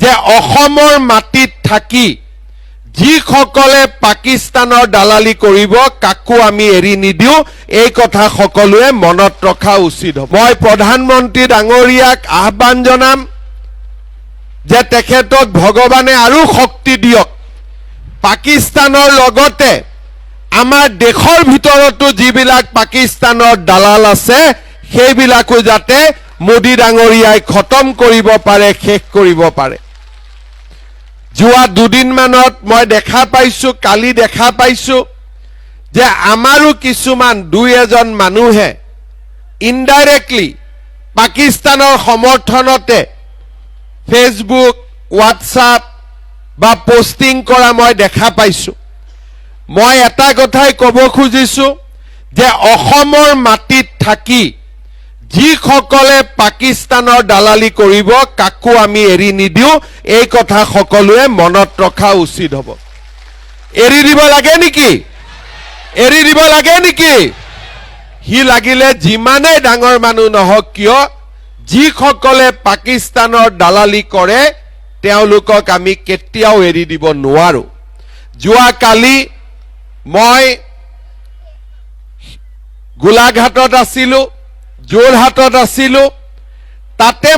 যে অসমৰ মাটিত থাকি যিসকলে পাকিস্তানৰ দালালি কৰিব কাকো আমি এৰি নিদিও এই কথা সকলোৱে মনত ৰখা উচিত হ'ব মই প্ৰধানমন্ত্ৰী ডাঙৰীয়াক আহ্বান জনাম যে তেখেতক ভগৱানে আৰু শক্তি দিয়ক পাকিস্তানৰ লগতে আমাৰ দেশৰ ভিতৰতো যিবিলাক পাকিস্তানৰ দালাল আছে সেইবিলাকো যাতে মোদী ডাঙৰীয়াই খতম কৰিব পাৰে শেষ কৰিব পাৰে যোৱা দুদিনমানত মই দেখা পাইছো কালি দেখা পাইছো যে আমাৰো কিছুমান দুই এজন মানুহে ইনডাইৰেক্টলি পাকিস্তানৰ সমৰ্থনতে ফেসবুক হোৱাটছআপ বা পোস্টিং কৰা মই দেখা পাইছো মই এটা কথাই ক'ব খুজিছো যে অসমৰ মাটিত থাকি যিসকলে পাকিস্তানৰ দালালি কৰিব কাকো আমি এৰি নিদিও এই কথা সকলোৱে মনত ৰখা উচিত হ'ব এৰি দিব লাগে নেকি এৰি দিব লাগে নেকি হি লাগিলে যিমানে ডাঙৰ মানুহ নহওক কিয় যিসকলে পাকিস্তানৰ দালালি কৰে তেওঁলোকক আমি কেতিয়াও এৰি দিব নোৱাৰো যোৱা কালি মই গোলাঘাটত আছিলো যোৰহাটত আছিলো তাতে